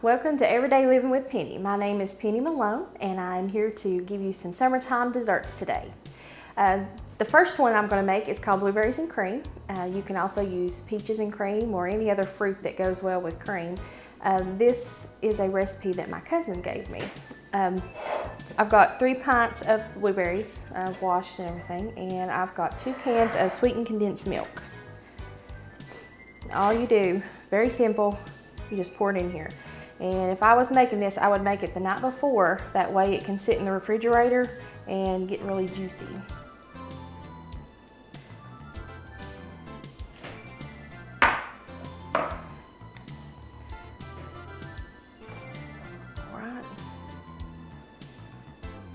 welcome to Everyday Living with Penny. My name is Penny Malone and I'm here to give you some summertime desserts today. The first one I'm going to make is called Blueberries and Cream. You can also use peaches and cream or any other fruit that goes well with cream. This is a recipe that my cousin gave me. I've got 3 pints of blueberries washed and everything, and I've got 2 cans of sweetened condensed milk. All you do, very simple, you just pour it in here. And if I was making this, I would make it the night before. That way it can sit in the refrigerator and get really juicy.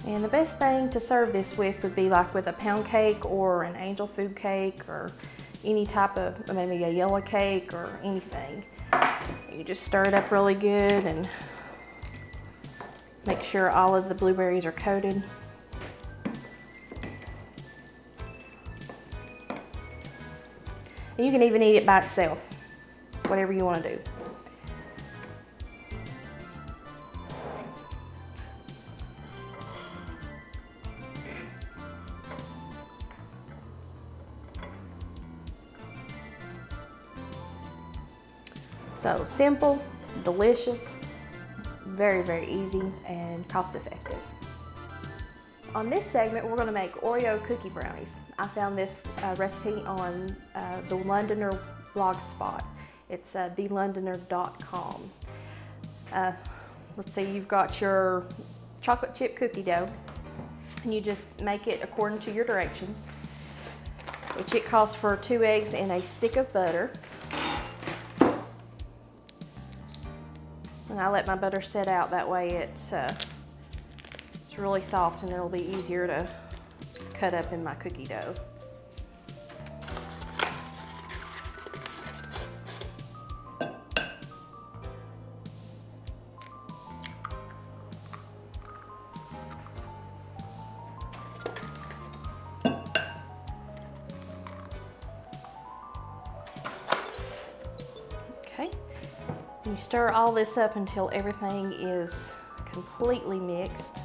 And the best thing to serve this with would be like with a pound cake or an angel food cake or any type of, maybe a yellow cake or anything. You just stir it up really good and make sure all of the blueberries are coated. And you can even eat it by itself, whatever you want to do. So simple, delicious, very, very easy, and cost effective. On this segment, we're going to make Oreo cookie brownies. I found this recipe on the Londoner blog spot. It's thelondoner.com. Let's see, you've got your chocolate chip cookie dough, and you just make it according to your directions, which it calls for 2 eggs and a stick of butter. And I let my butter set out, that way it's really soft and it'll be easier to cut up in my cookie dough. Okay. You stir all this up until everything is completely mixed,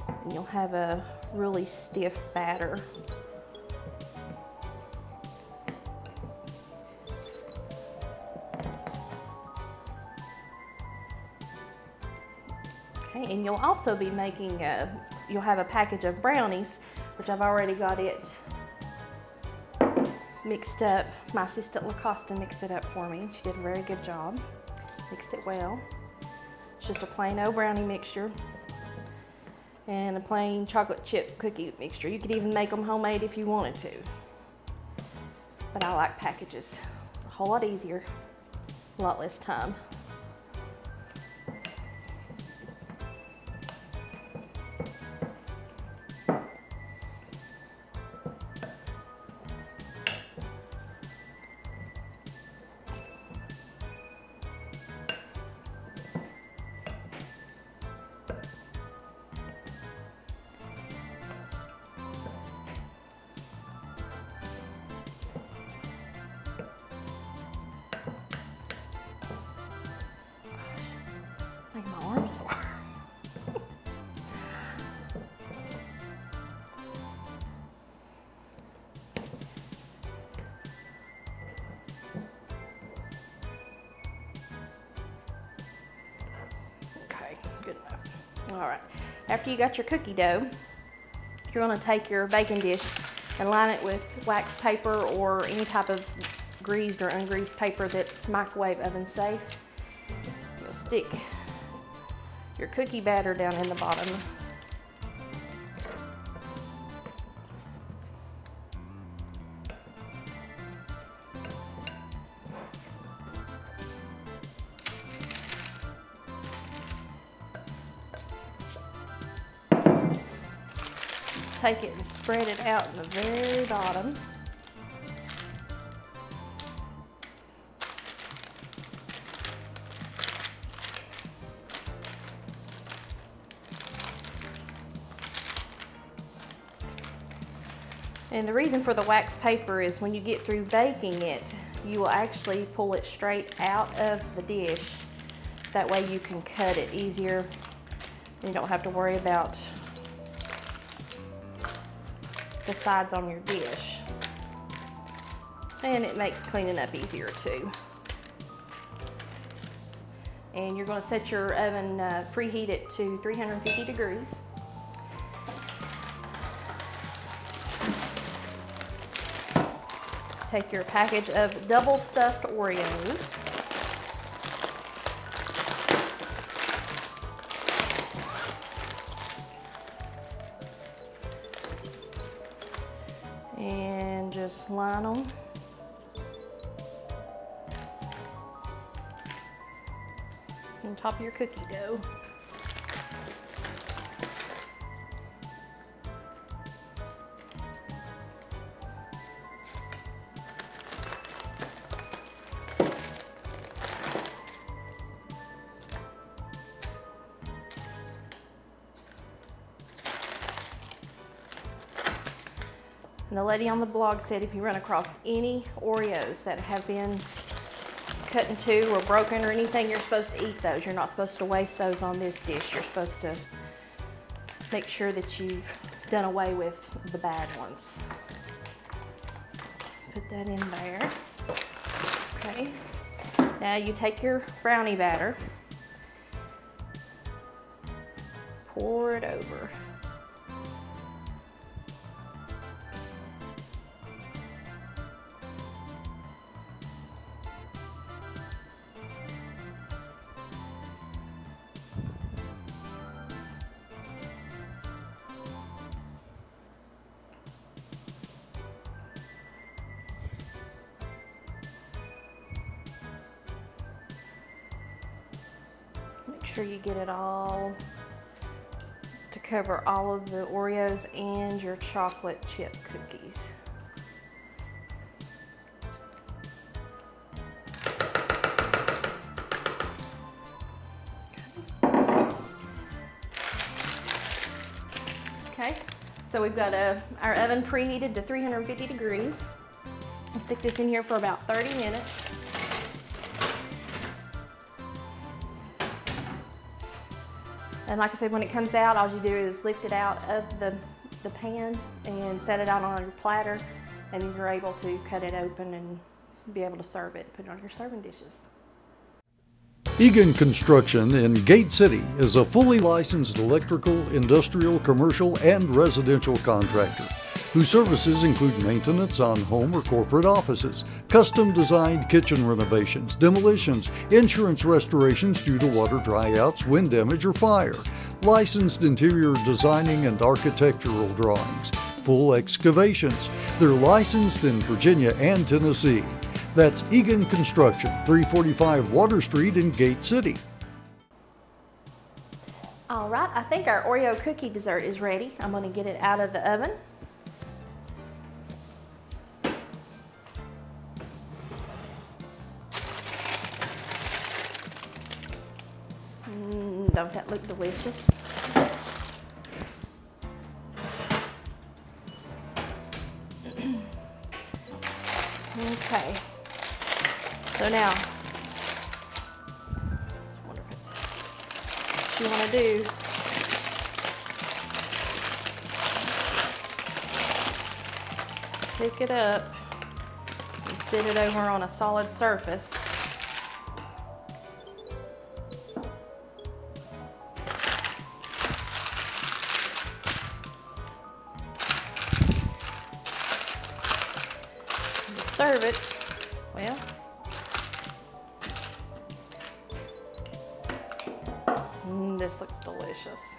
and you'll have a really stiff batter. Okay, and you'll also be making you'll have a package of brownies, which I've already got it mixed up. My assistant LaCosta mixed it up for me. She did a very good job. Mixed it well. It's just a plain old brownie mixture and a plain chocolate chip cookie mixture. You could even make them homemade if you wanted to. But I like packages. A whole lot easier, a lot less time. Make my arms sore. Okay, good enough. All right, after you got your cookie dough, you're going to take your baking dish and line it with wax paper or any type of greased or ungreased paper that's microwave oven safe. You'll stick your cookie batter down in the bottom. Take it and spread it out in the very bottom. And the reason for the wax paper is when you get through baking it, you will actually pull it straight out of the dish That way you can cut it easier. You don't have to worry about the sides on your dish. And it makes cleaning up easier too. And you're going to set your oven, preheat it to 350 degrees. Take your package of double stuffed Oreos. And just line them. On top of your cookie dough. And the lady on the blog said if you run across any Oreos that have been cut in two or broken or anything, you're supposed to eat those. You're not supposed to waste those on this dish. You're supposed to make sure that you've done away with the bad ones. So put that in there. Okay. Now you take your brownie batter, pour it over. Make sure you get it all to cover all of the Oreos and your chocolate chip cookies. Okay, so we've got our oven preheated to 350 degrees. I'll stick this in here for about 30 minutes. And like I said, when it comes out, all you do is lift it out of the pan and set it out on your platter, and then you're able to cut it open and be able to serve it, put it on your serving dishes. Egan Construction in Gate City is a fully licensed electrical, industrial, commercial, and residential contractor whose services include maintenance on home or corporate offices, custom designed kitchen renovations, demolitions, insurance restorations due to water dryouts, wind damage, or fire, licensed interior designing and architectural drawings, full excavations. They're licensed in Virginia and Tennessee. That's Egan Construction, 345 Water Street in Gate City. All right, I think our Oreo cookie dessert is ready. I'm going to get it out of the oven. Don't that look delicious? Okay, so now, I wonder if it's what you want to do. Just pick it up and sit it over on a solid surface. Serve it, well, this looks delicious.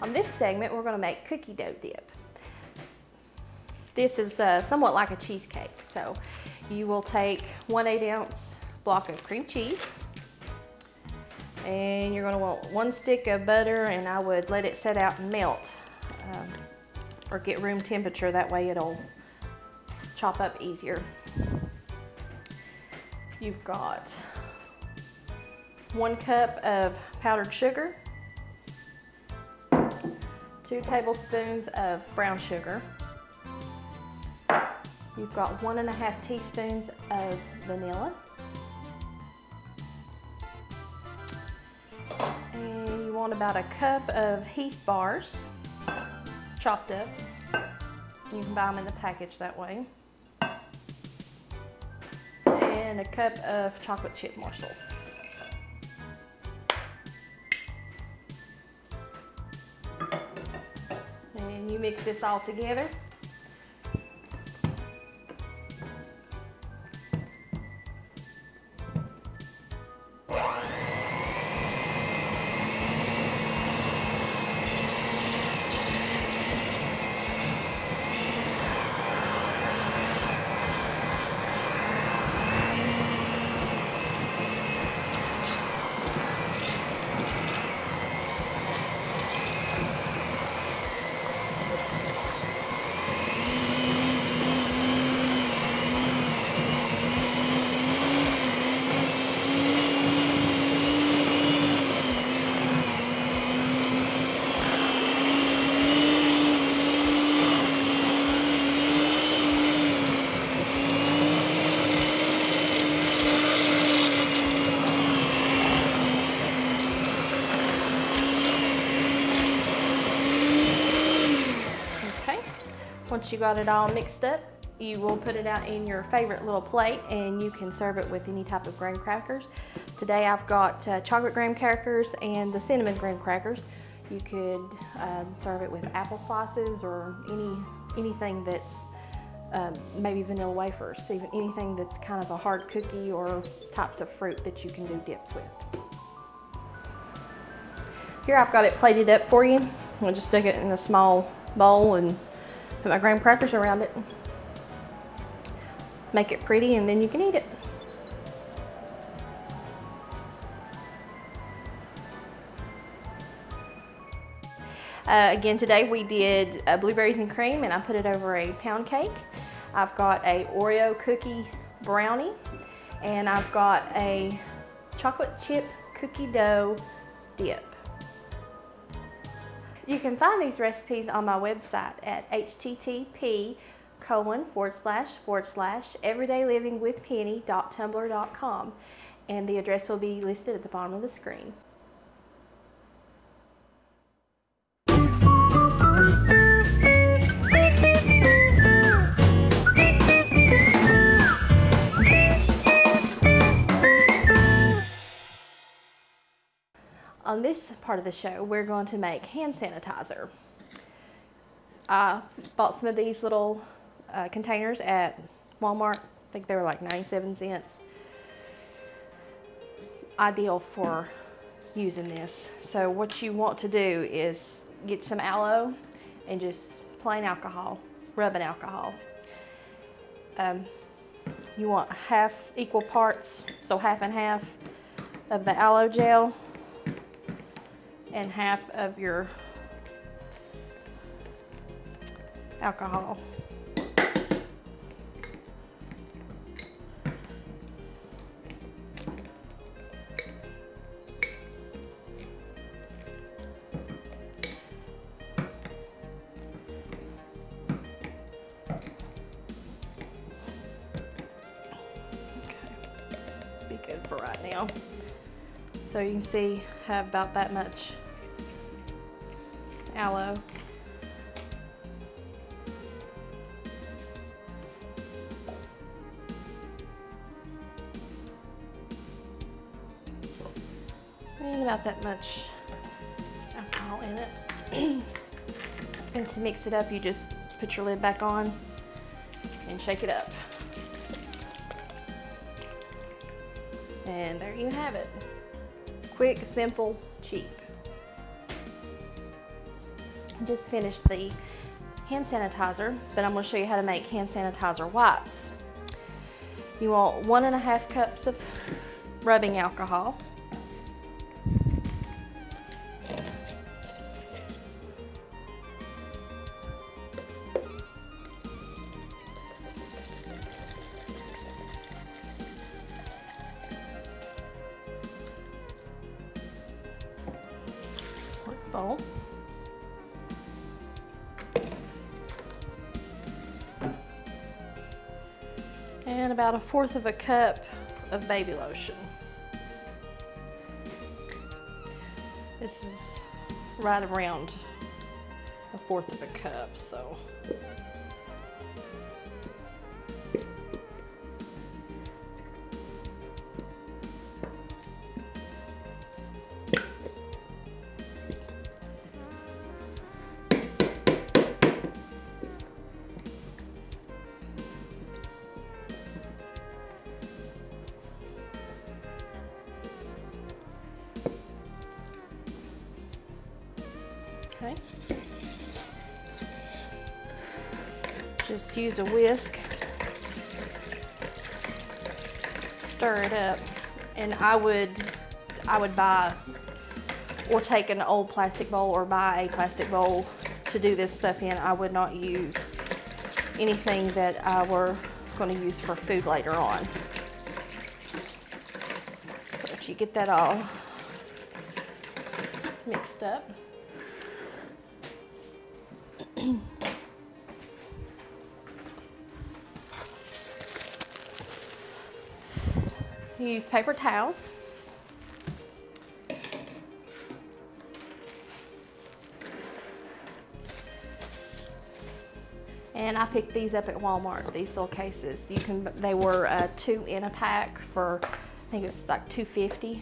On this segment, we're going to make cookie dough dip. This is somewhat like a cheesecake. So you will take 1/8 ounce block of cream cheese, and you're going to want 1 stick of butter, and I would let it set out and melt or get room temperature. That way it'll chop up easier. You've got 1 cup of powdered sugar, 2 tablespoons of brown sugar. You've got 1½ teaspoons of vanilla. And you want about 1 cup of Heath bars, chopped up. You can buy them in the package that way. And 1 cup of chocolate chip morsels. And you mix this all together. Once you got it all mixed up, you will put it out in your favorite little plate and you can serve it with any type of graham crackers. Today I've got chocolate graham crackers and the cinnamon graham crackers. You could serve it with apple slices or anything that's maybe vanilla wafers, even anything that's kind of a hard cookie or types of fruit that you can do dips with. Here I've got it plated up for you. I'll just stick it in a small bowl and put my graham crackers around it. Make it pretty and then you can eat it. Again, today we did blueberries and cream and I put it over a pound cake. I've got a Oreo cookie brownie and I've got a chocolate chip cookie dough dip. You can find these recipes on my website at http://everydaylivingwithpenny.tumblr.com, and the address will be listed at the bottom of the screen. On this part of the show, we're going to make hand sanitizer. I bought some of these little containers at Walmart. I think they were like 97 cents. Ideal for using this. So what you want to do is get some aloe and just plain alcohol, rubbing alcohol. You want half equal parts, so half and half of the aloe gel and half of your alcohol. Be good for right now. So you can see I have about that much aloe. And about that much alcohol in it. And to mix it up, you just put your lid back on and shake it up. And there you have it. Quick, simple, cheap. Just finished the hand sanitizer, but I'm going to show you how to make hand sanitizer wipes. You want 1½ cups of rubbing alcohol. bowl. And about 1/4 of a cup of baby lotion. This is right around 1/4 of a cup, so. Okay. Just use a whisk, stir it up, and I would buy or take an old plastic bowl or buy a plastic bowl to do this stuff in. I would not use anything that I were going to use for food later on. So if you get that all mixed up, use paper towels. And I picked these up at Walmart, these little cases. They were 2 in a pack for, I think it was like $2.50.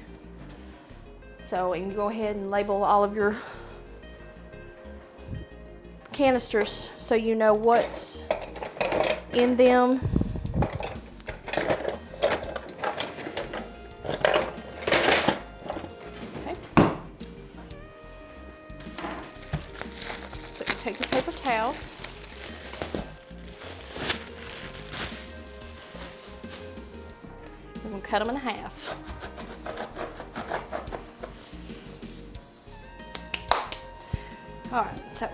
So you can go ahead and label all of your canisters so you know what's in them. Okay. So you take the paper towels. We'll cut them in half. All right, so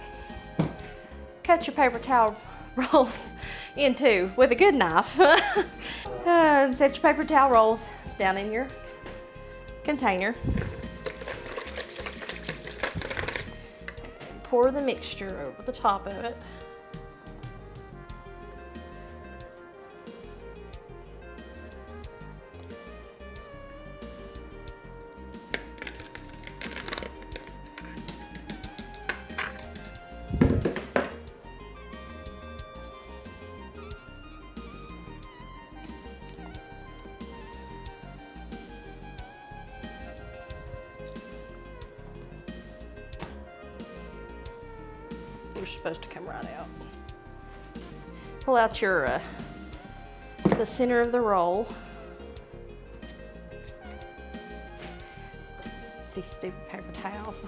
cut your paper towel rolls in two with a good knife. Set your paper towel rolls down in your container. Pour the mixture over the top of it. You're supposed to come right out. Pull out your the center of the roll. These stupid paper towels.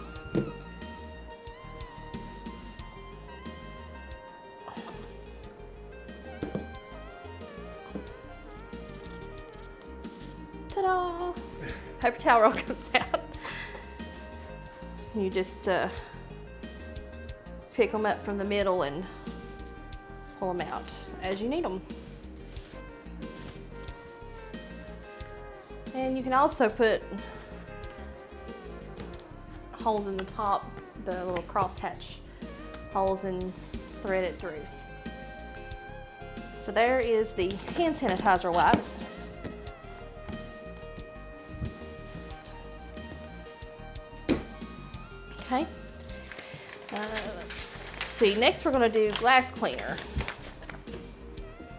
Ta-da! Paper towel roll comes out. You just pick them up from the middle and pull them out as you need them. And you can also put holes in the top, the little crosshatch holes, and thread it through. So there is the hand sanitizer wipes. Okay. Let's see, next we're going to do glass cleaner.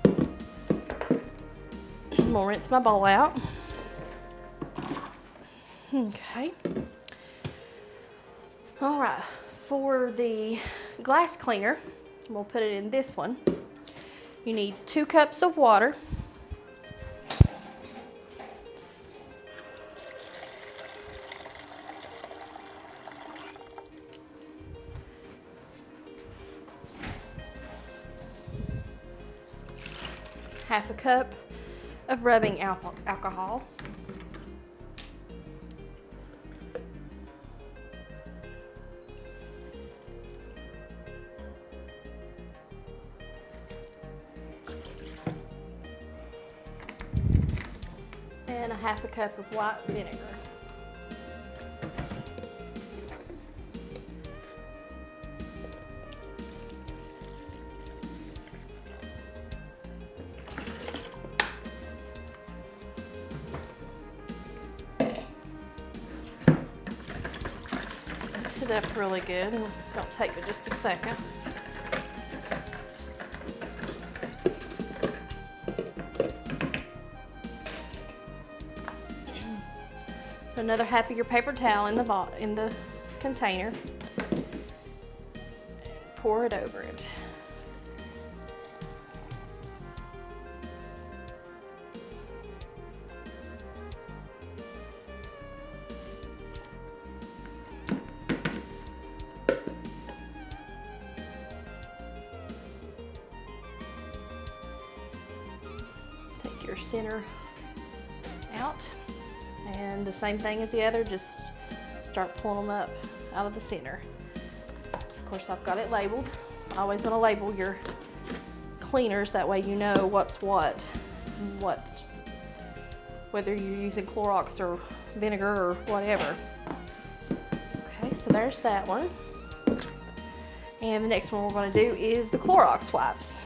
I'm going to rinse my bowl out. Okay. All right, for the glass cleaner, we'll put it in this one. You need 2 cups of water. Half a cup of rubbing alcohol. And a half a cup of white vinegar. up really good. Don't take but just a second. Another half of your paper towel in the container. Pour it over it. Take your center out. And the same thing as the other, just start pulling them up out of the center. Of course, I've got it labeled. I always want to label your cleaners, that way you know what's what, whether you're using Clorox or vinegar or whatever. Okay, so there's that one. And the next one we're going to do is the Clorox wipes.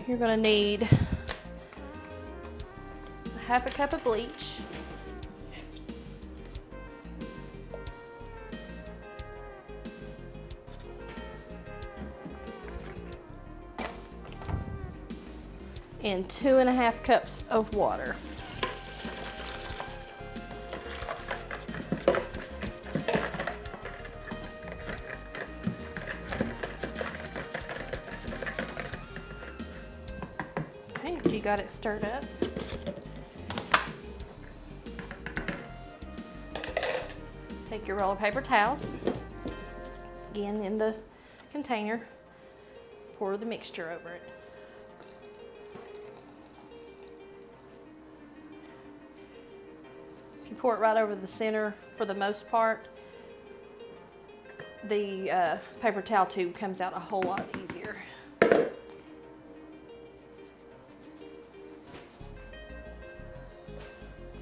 You're going to need half a cup of bleach, and 2.5 cups of water. You got it stirred up. Take your roll of paper towels, again in the container, pour the mixture over it. If you pour it right over the center, for the most part, the paper towel tube comes out a whole lot easier.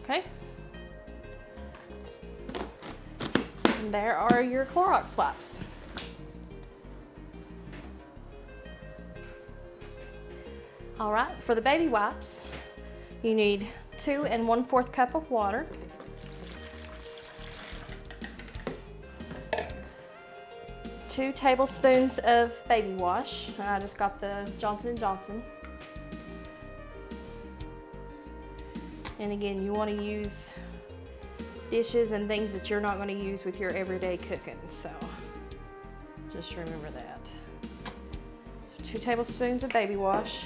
Okay, and there are your Clorox wipes. All right, for the baby wipes, you need 2 1/4 cup of water, 2 tablespoons of baby wash. I just got the Johnson & Johnson. And again, you want to use dishes and things that you're not going to use with your everyday cooking, so just remember that. So 2 tablespoons of baby wash.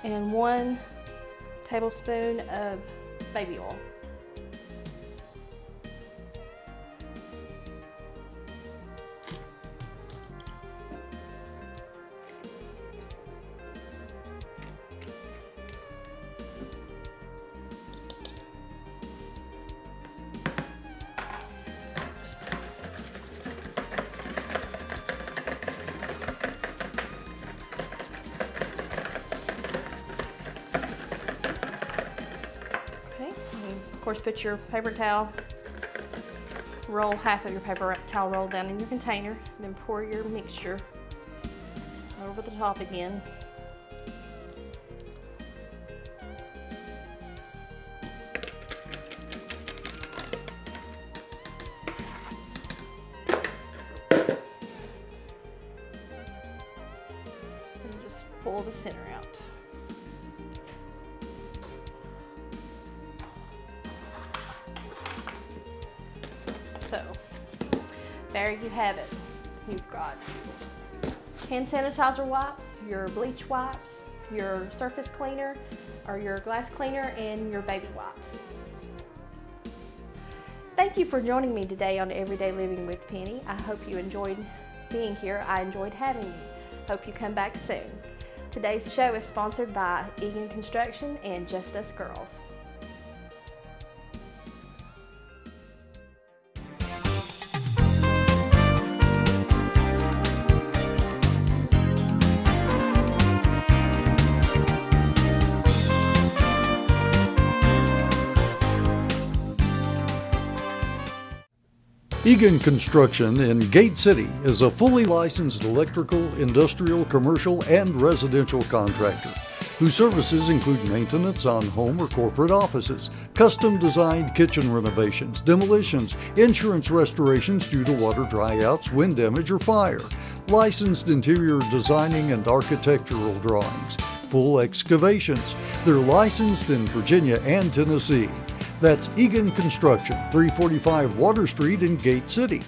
And 1 tablespoon of baby oil. Of course, put your paper towel, roll half of your paper towel roll down in your container, then pour your mixture over the top again. And just pull the center out. So, there you have it. You've got hand sanitizer wipes, your bleach wipes, your surface cleaner or your glass cleaner, and your baby wipes. Thank you for joining me today on Everyday Living with Penny. I hope you enjoyed being here. I enjoyed having you. Hope you come back soon. Today's show is sponsored by Egan Construction and Just Us Girls. Egan Construction in Gate City is a fully licensed electrical, industrial, commercial, and residential contractor whose services include maintenance on home or corporate offices, custom designed kitchen renovations, demolitions, insurance restorations due to water dryouts, wind damage, or fire, licensed interior designing and architectural drawings, full excavations. They're licensed in Virginia and Tennessee. That's Egan Construction, 345 Water Street in Gate City.